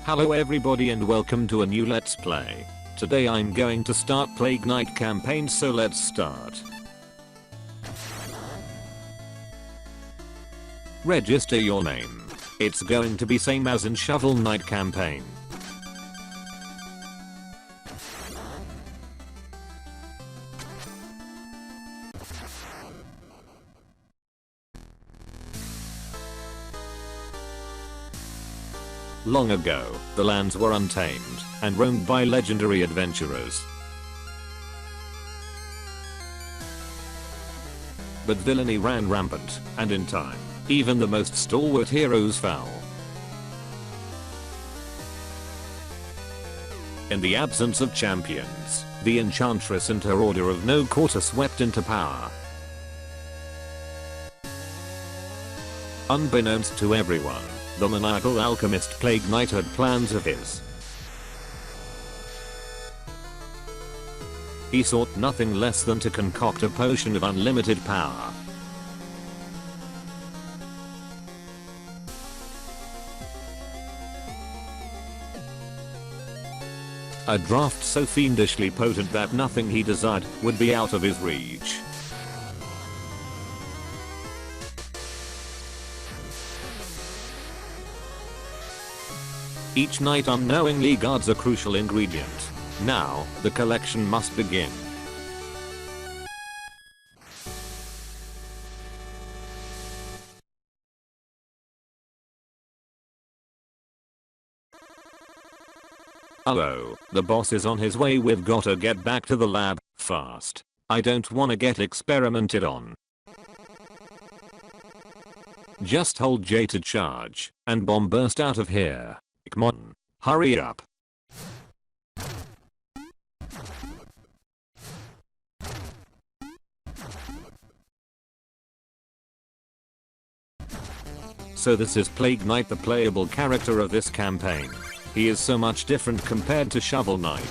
Hello everybody and welcome to a new Let's Play. Today I'm going to start Plague Knight campaign, so let's start. Register your name. It's going to be same as in Shovel Knight campaign. Long ago, the lands were untamed and roamed by legendary adventurers. But villainy ran rampant, and in time, even the most stalwart heroes fell. In the absence of champions, the Enchantress and her Order of No Quarter swept into power. Unbeknownst to everyone, the maniacal alchemist Plague Knight had plans of his. He sought nothing less than to concoct a potion of unlimited power. A draught so fiendishly potent that nothing he desired would be out of his reach. Each knight unknowingly guards a crucial ingredient. Now, the collection must begin. Uh-oh, the boss is on his way. We've gotta get back to the lab, fast. I don't wanna get experimented on. Just hold J to charge, and bomb burst out of here. Come on, hurry up. So this is Plague Knight, the playable character of this campaign. He is so much different compared to Shovel Knight.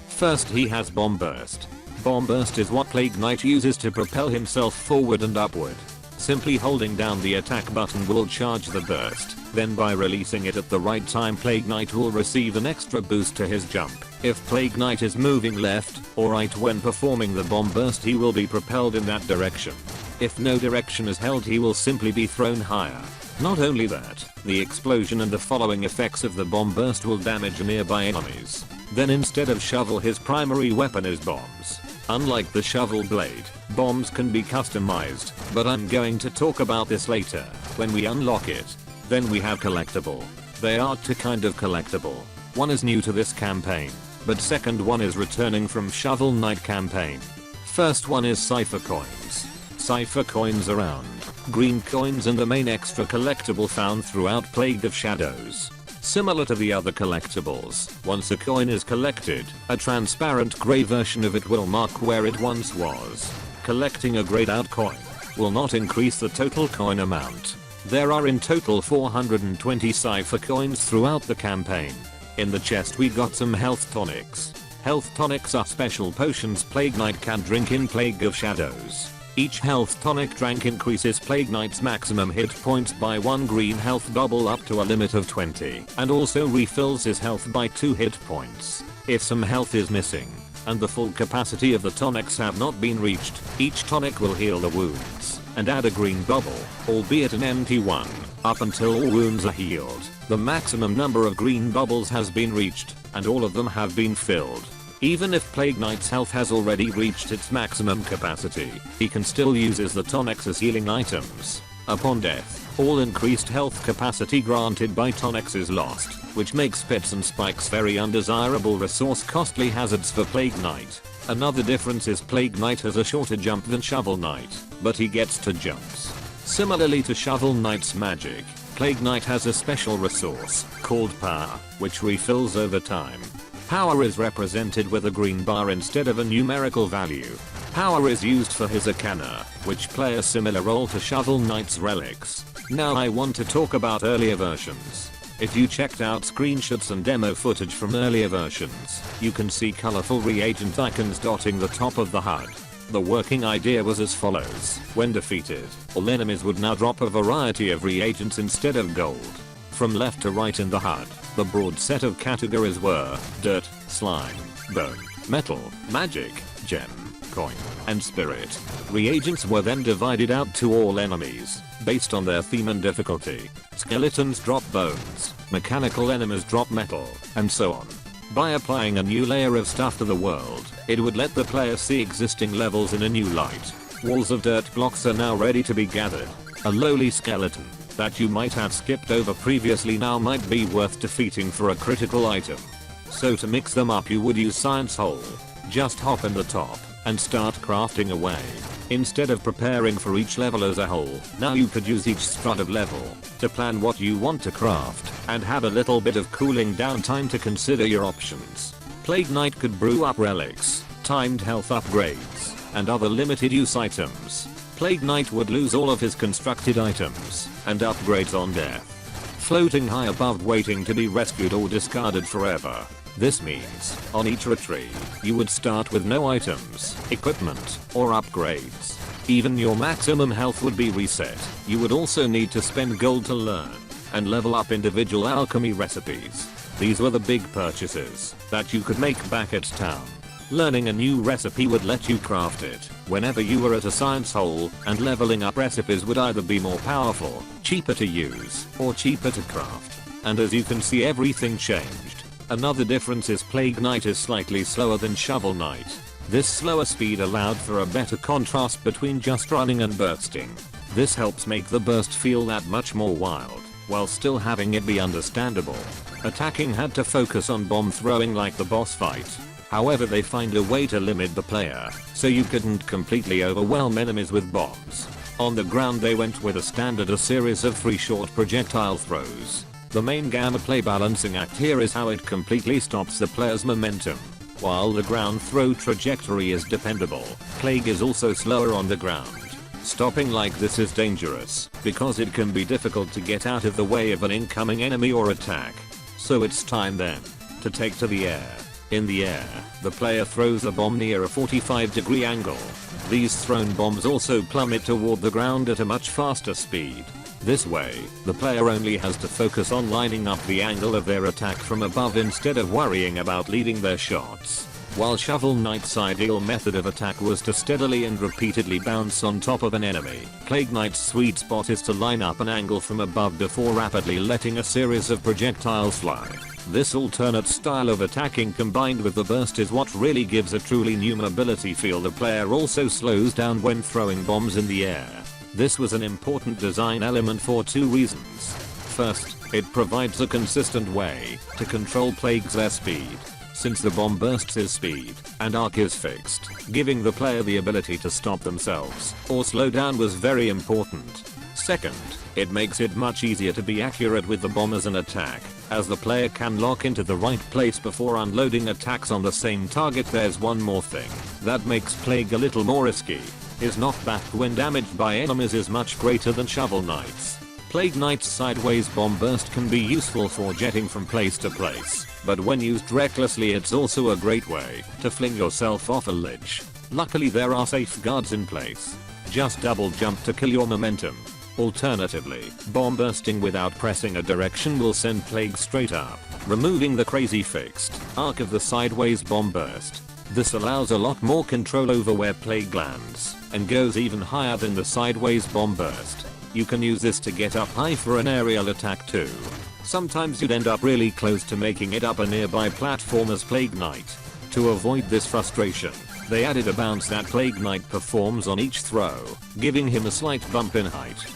First, he has Bomb Burst. Bomb Burst is what Plague Knight uses to propel himself forward and upward. Simply holding down the attack button will charge the burst, then by releasing it at the right time Plague Knight will receive an extra boost to his jump. If Plague Knight is moving left or right when performing the bomb burst, he will be propelled in that direction. If no direction is held, he will simply be thrown higher. Not only that, the explosion and the following effects of the bomb burst will damage nearby enemies. Then instead of shovel, his primary weapon is bombs. Unlike the shovel blade, bombs can be customized, but I'm going to talk about this later, when we unlock it. Then we have collectible. They are two kind of collectible. One is new to this campaign, but second one is returning from Shovel Knight campaign. First one is cipher coins. Cipher coins are round, green coins and the main extra collectible found throughout Plague of Shadows. Similar to the other collectibles, once a coin is collected, a transparent grey version of it will mark where it once was. Collecting a greyed out coin will not increase the total coin amount. There are in total 420 cipher coins throughout the campaign. In the chest we got some health tonics. Health tonics are special potions Plague Knight can drink in Plague of Shadows. Each health tonic drank increases Plague Knight's maximum hit points by 1 green health bubble up to a limit of 20, and also refills his health by 2 hit points. If some health is missing, and the full capacity of the tonics have not been reached, each tonic will heal the wounds, and add a green bubble, albeit an empty one, up until all wounds are healed. The maximum number of green bubbles has been reached, and all of them have been filled. Even if Plague Knight's health has already reached its maximum capacity, he can still use the tonics as healing items. Upon death, all increased health capacity granted by tonics is lost, which makes pits and spikes very undesirable resource costly hazards for Plague Knight. Another difference is Plague Knight has a shorter jump than Shovel Knight, but he gets 2 jumps. Similarly to Shovel Knight's magic, Plague Knight has a special resource, called Power, which refills over time. Power is represented with a green bar instead of a numerical value. Power is used for his arcana, which play a similar role to Shovel Knight's relics. Now I want to talk about earlier versions. If you checked out screenshots and demo footage from earlier versions, you can see colorful reagent icons dotting the top of the HUD. The working idea was as follows. When defeated, all enemies would now drop a variety of reagents instead of gold. from left to right in the HUD. The broad set of categories were dirt, slime, bone, metal, magic, gem, coin, and spirit. Reagents were then divided out to all enemies, based on their theme and difficulty. Skeletons drop bones, mechanical enemies drop metal, and so on. By applying a new layer of stuff to the world, it would let the player see existing levels in a new light. Walls of dirt blocks are now ready to be gathered. A lowly skeleton that you might have skipped over previously now might be worth defeating for a critical item. So to mix them up you would use Science Hole. Just hop in the top and start crafting away. Instead of preparing for each level as a whole, now you could use each strut of level to plan what you want to craft and have a little bit of cooling down time to consider your options. Plague Knight could brew up relics, timed health upgrades, and other limited use items. Plague Knight would lose all of his constructed items and upgrades on death, floating high above waiting to be rescued or discarded forever. This means, on each retreat, you would start with no items, equipment, or upgrades. Even your maximum health would be reset. You would also need to spend gold to learn and level up individual alchemy recipes. These were the big purchases that you could make back at town. Learning a new recipe would let you craft it whenever you were at a science hole, and leveling up recipes would either be more powerful, cheaper to use, or cheaper to craft. And as you can see, everything changed. Another difference is Plague Knight is slightly slower than Shovel Knight. This slower speed allowed for a better contrast between just running and bursting. This helps make the burst feel that much more wild, while still having it be understandable. Attacking had to focus on bomb throwing like the boss fight. However, they find a way to limit the player, so you couldn't completely overwhelm enemies with bombs. On the ground they went with a standard series of 3 short projectile throws. The main gameplay balancing act here is how it completely stops the player's momentum. While the ground throw trajectory is dependable, Plague is also slower on the ground. Stopping like this is dangerous, because it can be difficult to get out of the way of an incoming enemy or attack. So it's time then to take to the air. In the air, the player throws a bomb near a 45-degree angle. These thrown bombs also plummet toward the ground at a much faster speed. This way, the player only has to focus on lining up the angle of their attack from above instead of worrying about leading their shots. While Shovel Knight's ideal method of attack was to steadily and repeatedly bounce on top of an enemy, Plague Knight's sweet spot is to line up an angle from above before rapidly letting a series of projectiles fly. This alternate style of attacking combined with the burst is what really gives a truly new mobility feel. The player also slows down when throwing bombs in the air. This was an important design element for 2 reasons. First, it provides a consistent way to control Plague's airspeed, since the bomb bursts his speed and arc is fixed. Giving the player the ability to stop themselves or slow down was very important. Second, it makes it much easier to be accurate with the bomb as an attack, as the player can lock into the right place before unloading attacks on the same target. There's one more thing that makes Plague a little more risky. His knockback when damaged by enemies is much greater than Shovel Knight's. Plague Knight's sideways bomb burst can be useful for jetting from place to place, but when used recklessly it's also a great way to fling yourself off a ledge. Luckily there are safeguards in place. Just double jump to kill your momentum. Alternatively, bomb bursting without pressing a direction will send Plague straight up, removing the crazy fixed arc of the sideways bomb burst. This allows a lot more control over where Plague lands, and goes even higher than the sideways bomb burst. You can use this to get up high for an aerial attack too. Sometimes you'd end up really close to making it up a nearby platform as Plague Knight. To avoid this frustration, they added a bounce that Plague Knight performs on each throw, giving him a slight bump in height.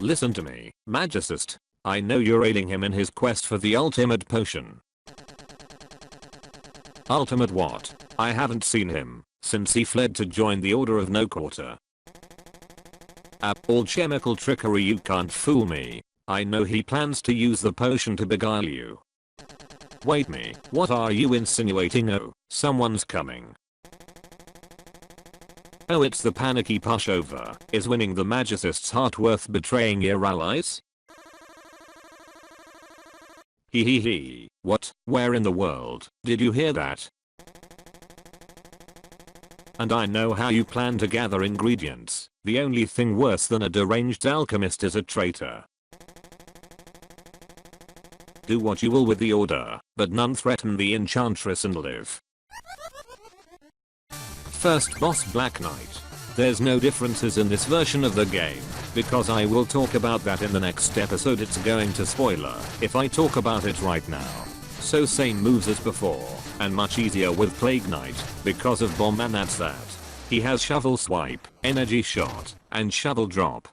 Listen to me, Magicist. I know you're aiding him in his quest for the ultimate potion. Ultimate what? I haven't seen him since he fled to join the Order of No Quarter. All chemical trickery, you can't fool me. I know he plans to use the potion to beguile you. Wait me, what are you insinuating? Oh, someone's coming. Oh, it's the panicky pushover. Is winning the Magicist's heart worth betraying your allies? Hee. What? Where in the world did you hear that? And I know how you plan to gather ingredients. The only thing worse than a deranged alchemist is a traitor. Do what you will with the order, but none threaten the enchantress and live. First boss, Black Knight. There's no differences in this version of the game, because I will talk about that in the next episode. It's going to spoiler if I talk about it right now. So same moves as before, and much easier with Plague Knight, because of Bomb, and that's that. He has Shovel Swipe, Energy Shot, and Shovel Drop.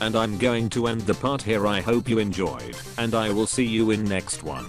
And I'm going to end the part here. I hope you enjoyed, and I will see you in next one.